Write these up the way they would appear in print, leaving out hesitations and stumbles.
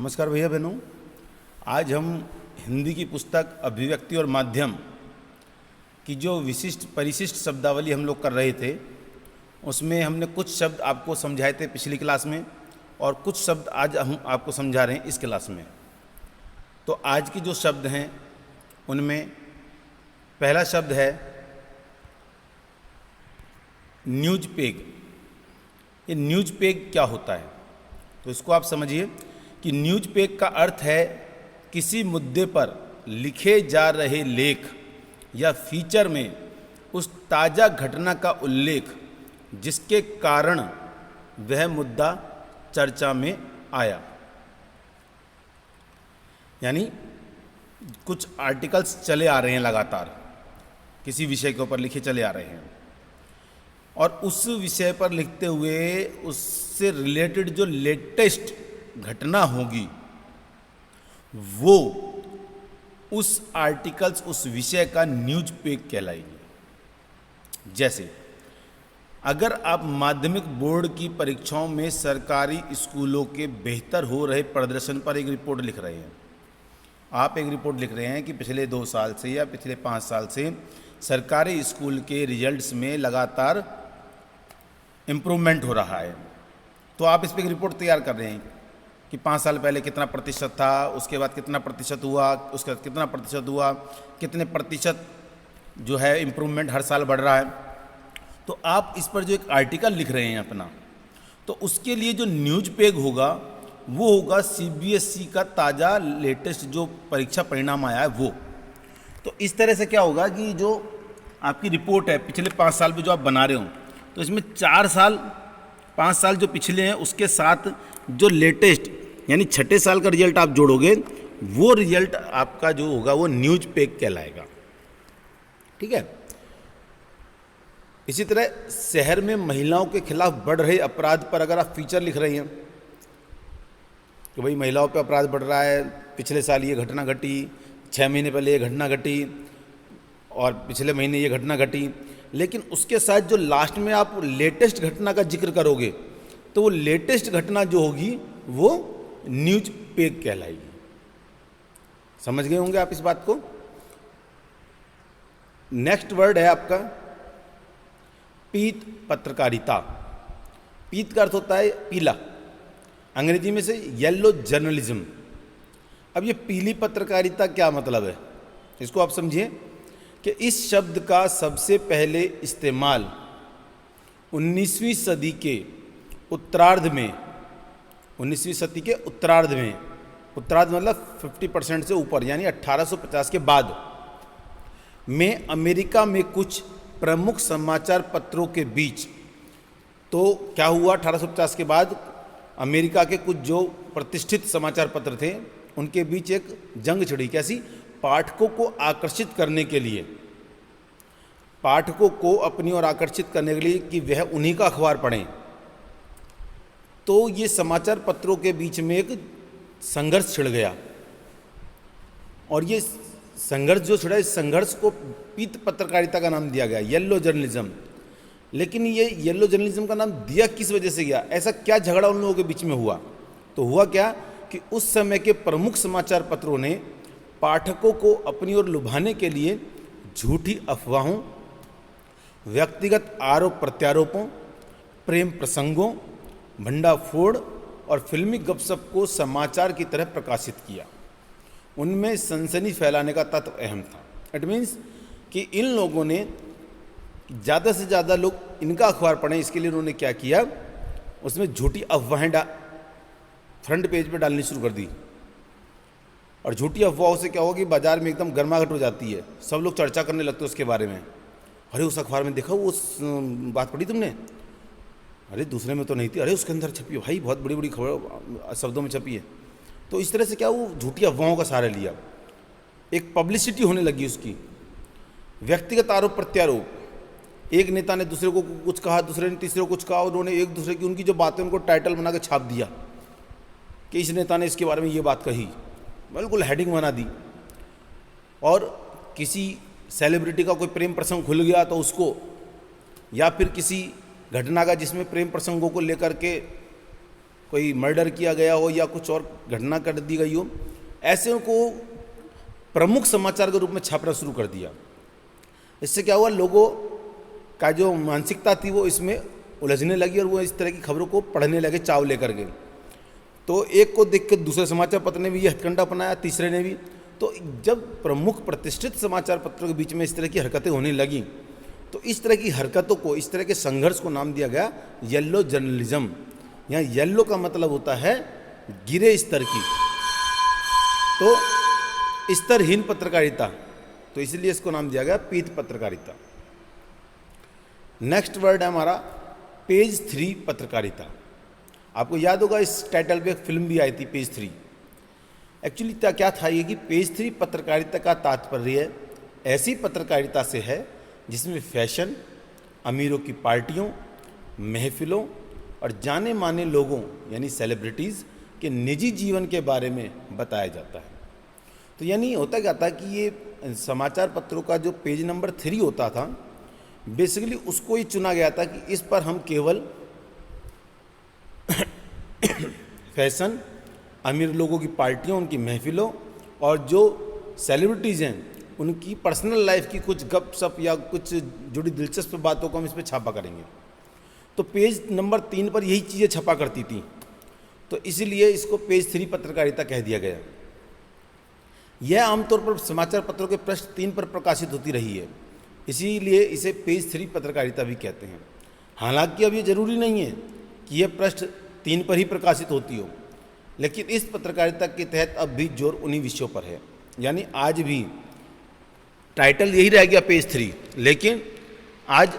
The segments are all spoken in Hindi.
नमस्कार भैया बहनों। आज हम हिंदी की पुस्तक अभिव्यक्ति और माध्यम की जो विशिष्ट परिशिष्ट शब्दावली हम लोग कर रहे थे, उसमें हमने कुछ शब्द आपको समझाए थे पिछली क्लास में और कुछ शब्द आज हम आपको समझा रहे हैं इस क्लास में। तो आज के जो शब्द हैं उनमें पहला शब्द है न्यूज पेग। ये न्यूज पेग क्या होता है, तो इसको आप समझिए कि न्यूज पेग का अर्थ है किसी मुद्दे पर लिखे जा रहे लेख या फीचर में उस ताज़ा घटना का उल्लेख जिसके कारण वह मुद्दा चर्चा में आया। यानी कुछ आर्टिकल्स चले आ रहे हैं, लगातार किसी विषय के ऊपर लिखे चले आ रहे हैं और उस विषय पर लिखते हुए उससे रिलेटेड जो लेटेस्ट घटना होगी वो उस आर्टिकल्स, उस विषय का न्यूज पेग कहलाएगी। जैसे अगर आप माध्यमिक बोर्ड की परीक्षाओं में सरकारी स्कूलों के बेहतर हो रहे प्रदर्शन पर एक रिपोर्ट लिख रहे हैं, आप एक रिपोर्ट लिख रहे हैं कि पिछले 2 साल से या पिछले 5 साल से सरकारी स्कूल के रिजल्ट्स में लगातार इम्प्रूवमेंट हो रहा है, तो आप इस पर एक रिपोर्ट तैयार कर रहे हैं कि 5 साल पहले कितना प्रतिशत था, उसके बाद कितना प्रतिशत हुआ, उसके बाद कितना प्रतिशत हुआ, कितने प्रतिशत जो है इम्प्रूवमेंट हर साल बढ़ रहा है। तो आप इस पर जो एक आर्टिकल लिख रहे हैं अपना, तो उसके लिए जो न्यूज पेग होगा वो होगा सीबीएसई का ताज़ा लेटेस्ट जो परीक्षा परिणाम आया है वो। तो इस तरह से क्या होगा कि जो आपकी रिपोर्ट है पिछले 5 साल में जो आप बना रहे हो, तो इसमें 5 साल जो पिछले हैं उसके साथ जो लेटेस्ट यानी 6ठे साल का रिजल्ट आप जोड़ोगे, वो रिजल्ट आपका जो होगा वो न्यूज पेग कहलाएगा। ठीक है। इसी तरह शहर में महिलाओं के खिलाफ बढ़ रहे अपराध पर अगर आप फीचर लिख रहे हैं कि भाई महिलाओं पे अपराध बढ़ रहा है, पिछले साल ये घटना घटी, 6 महीने पहले ये घटना घटी और पिछले महीने ये घटना घटी, लेकिन उसके साथ जो लास्ट में आप लेटेस्ट घटना का जिक्र करोगे तो वो लेटेस्ट घटना जो होगी वो न्यूज पेग कहलाएगी। समझ गए होंगे आप इस बात को। नेक्स्ट वर्ड है आपका पीत पत्रकारिता। पीत का अर्थ होता है पीला, अंग्रेजी में से येलो जर्नलिज्म। अब ये पीली पत्रकारिता क्या मतलब है, इसको आप समझिए कि इस शब्द का सबसे पहले इस्तेमाल 19वीं सदी के उत्तरार्ध में, 19वीं सदी के उत्तरार्ध में, उत्तरार्ध मतलब 50% से ऊपर यानी 1850 के बाद में अमेरिका में कुछ प्रमुख समाचार पत्रों के बीच। तो क्या हुआ 1850 के बाद अमेरिका के कुछ जो प्रतिष्ठित समाचार पत्र थे उनके बीच एक जंग छिड़ी। कैसी? पाठकों को आकर्षित करने के लिए, पाठकों को अपनी ओर आकर्षित करने के लिए कि वह उन्हीं का अखबार पढ़ें। तो ये समाचार पत्रों के बीच में एक संघर्ष छिड़ गया और ये संघर्ष जो छिड़ा, इस संघर्ष को पीत पत्रकारिता का नाम दिया गया, येलो जर्नलिज्म। लेकिन ये येलो जर्नलिज्म का नाम दिया किस वजह से गया? ऐसा क्या झगड़ा उन लोगों के बीच में हुआ? तो हुआ क्या कि उस समय के प्रमुख समाचार पत्रों ने पाठकों को अपनी ओर लुभाने के लिए झूठी अफवाहों, व्यक्तिगत आरोप प्रत्यारोपों, प्रेम प्रसंगों, भंडाफोड़ और फिल्मी गपशप को समाचार की तरह प्रकाशित किया। उनमें सनसनी फैलाने का तत्व अहम था। इट मीन्स कि इन लोगों ने ज़्यादा से ज़्यादा लोग इनका अखबार पढ़ें, इसके लिए उन्होंने क्या किया, उसमें झूठी अफवाहें फ्रंट पेज पे डालनी शुरू कर दी। और झूठी अफवाहों से क्या होगा कि बाजार में एकदम गर्माहट हो जाती है, सब लोग चर्चा करने लगते हैं उसके बारे में। अरे उस अखबार में देखा, वो बात पढ़ी तुमने? अरे दूसरे में तो नहीं थी, अरे उसके अंदर छपी है भाई, बहुत बड़ी बड़ी खबर शब्दों में छपी है। तो इस तरह से क्या, वो झूठी अफवाहों का सहारा लिया, एक पब्लिसिटी होने लगी उसकी। व्यक्तिगत आरोप प्रत्यारोप, एक नेता ने दूसरे को कुछ कहा, दूसरे ने तीसरे को कुछ कहा, उन्होंने एक दूसरे की उनकी जो बातें उनको टाइटल बना के छाप दिया कि इस नेता ने इसके बारे में ये बात कही, बिल्कुल हेडिंग बना दी। और किसी सेलिब्रिटी का कोई प्रेम प्रसंग खुल गया तो उसको, या फिर किसी घटना का जिसमें प्रेम प्रसंगों को लेकर के कोई मर्डर किया गया हो या कुछ और घटना कर दी गई हो, ऐसे को प्रमुख समाचार के रूप में छापना शुरू कर दिया। इससे क्या हुआ, लोगों का जो मानसिकता थी वो इसमें उलझने लगी और वो इस तरह की खबरों को पढ़ने लगे चाव लेकर के। तो एक को देख के दूसरे समाचार पत्र ने भी ये हथकंडा अपनाया, तीसरे ने भी। तो जब प्रमुख प्रतिष्ठित समाचार पत्रों के बीच में इस तरह की हरकतें होने लगी, तो इस तरह की हरकतों को, इस तरह के संघर्ष को नाम दिया गया येलो जर्नलिज्म। यहाँ येलो का मतलब होता है गिरे स्तर की, तो स्तरहीन पत्रकारिता, तो इसलिए इसको नाम दिया गया पीत पत्रकारिता। नेक्स्ट वर्ड है हमारा पेज 3 पत्रकारिता। आपको याद होगा इस टाइटल पे एक फिल्म भी आई थी, पेज 3। एक्चुअली क्या था ये कि पेज 3 पत्रकारिता का तात्पर्य ऐसी पत्रकारिता से है जिसमें फैशन, अमीरों की पार्टियों, महफिलों और जाने माने लोगों यानी सेलिब्रिटीज़ के निजी जीवन के बारे में बताया जाता है। तो यानी होता क्या था कि ये समाचार पत्रों का जो पेज नंबर 3 होता था, बेसिकली उसको ही चुना गया था कि इस पर हम केवल फैशन, अमीर लोगों की पार्टियों, उनकी महफिलों और जो सेलिब्रिटीज़ हैं उनकी पर्सनल लाइफ की कुछ गपशप या कुछ जुड़ी दिलचस्प बातों को हम इस पर छापा करेंगे। तो पेज नंबर 3 पर यही चीज़ें छपा करती थी, तो इसीलिए इसको पेज 3 पत्रकारिता कह दिया गया। यह आमतौर पर समाचार पत्रों के पृष्ठ 3 पर प्रकाशित होती रही है, इसीलिए इसे पेज 3 पत्रकारिता भी कहते हैं। हालांकि अब ये जरूरी नहीं है कि यह पृष्ठ 3 पर ही प्रकाशित होती हो, लेकिन इस पत्रकारिता के तहत अब भी जोर उन्हीं विषयों पर है। यानी आज भी टाइटल यही रह गया पेज 3, लेकिन आज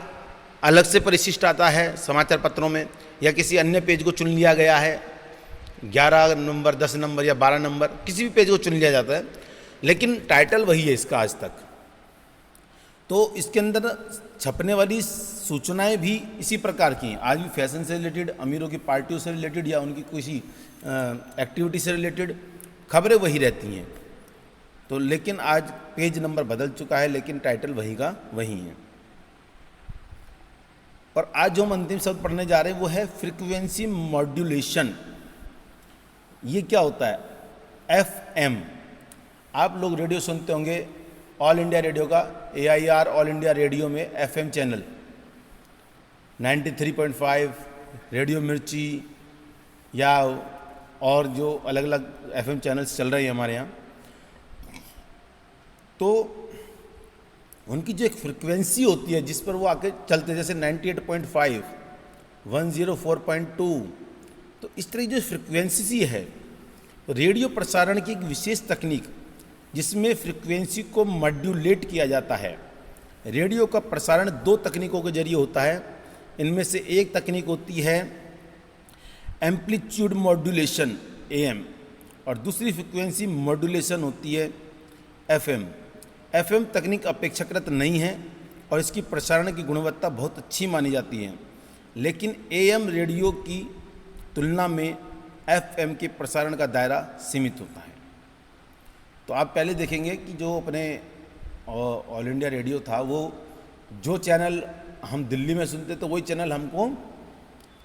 अलग से परिशिष्ट आता है समाचार पत्रों में, या किसी अन्य पेज को चुन लिया गया है, 11 नंबर, 10 नंबर या 12 नंबर, किसी भी पेज को चुन लिया जाता है, लेकिन टाइटल वही है इसका आज तक। तो इसके अंदर छपने वाली सूचनाएं भी इसी प्रकार की हैं। आज भी फैशन से रिलेटेड, अमीरों की पार्टियों से रिलेटेड या उनकी किसी एक्टिविटी से रिलेटेड खबरें वही रहती हैं। तो लेकिन आज पेज नंबर बदल चुका है, लेकिन टाइटल वही का वही है। और आज जो हम अंतिम शब्द पढ़ने जा रहे हैं वो है फ्रीक्वेंसी मॉड्यूलेशन। ये क्या होता है? FM। आप लोग रेडियो सुनते होंगे, ऑल इंडिया रेडियो का AIR ऑल इंडिया रेडियो में FM चैनल 93.5, रेडियो मिर्ची या और जो अलग अलग FM चैनल्स चल रहे हैं हमारे यहाँ, तो उनकी जो एक फ्रिक्वेंसी होती है जिस पर वो आके चलते हैं, जैसे 98.5, 104.2, तो इस तरह की जो फ्रिक्वेंसी है, रेडियो प्रसारण की एक विशेष तकनीक जिसमें फ्रिक्वेंसी को मॉड्यूलेट किया जाता है। रेडियो का प्रसारण 2 तकनीकों के जरिए होता है। इनमें से एक तकनीक होती है एम्पलीट्यूड मॉड्यूलेशन AM, और दूसरी फ्रिक्वेंसी मॉड्यूलेशन होती है FM। FM तकनीक अपेक्षाकृत नहीं है और इसकी प्रसारण की गुणवत्ता बहुत अच्छी मानी जाती है, लेकिन AM रेडियो की तुलना में FM के प्रसारण का दायरा सीमित होता है। तो आप पहले देखेंगे कि जो अपने ऑल इंडिया रेडियो था, वो जो चैनल हम दिल्ली में सुनते तो वही चैनल हमको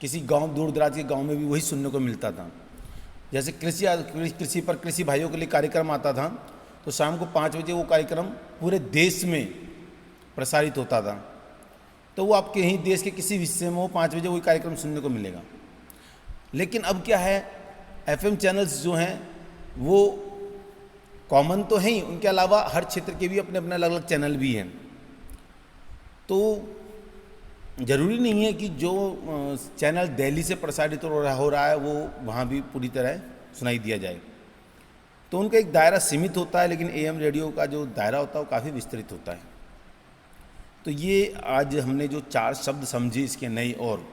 किसी गांव, दूर दराज के गांव में भी वही सुनने को मिलता था। जैसे कृषि पर कृषि भाइयों के लिए कार्यक्रम आता था, तो शाम को 5 बजे वो कार्यक्रम पूरे देश में प्रसारित होता था। तो वो आपके यहीं देश के किसी हिस्से में वो 5 बजे वही कार्यक्रम सुनने को मिलेगा। लेकिन अब क्या है, FM चैनल्स जो हैं वो कॉमन तो हैं ही, उनके अलावा हर क्षेत्र के भी अपने अपने अलग अलग चैनल भी हैं। तो ज़रूरी नहीं है कि जो चैनल दिल्ली से प्रसारित हो रहा है वो वहाँ भी पूरी तरह सुनाई दिया जाए। तो उनका एक दायरा सीमित होता है, लेकिन AM रेडियो का जो दायरा होता है वो काफ़ी विस्तृत होता है। तो ये आज हमने जो 4 शब्द समझे इसके नए, और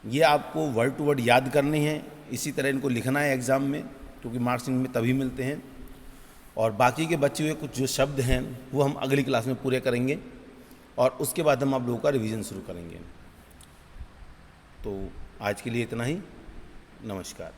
ये आपको वर्ड टू वर्ड याद करने हैं। इसी तरह इनको लिखना है एग्ज़ाम में, क्योंकि मार्क्स इनमें तभी मिलते हैं। और बाकी के बचे हुए कुछ जो शब्द हैं वो हम अगली क्लास में पूरे करेंगे, और उसके बाद हम आप लोगों का रिवीजन शुरू करेंगे। तो आज के लिए इतना ही। नमस्कार।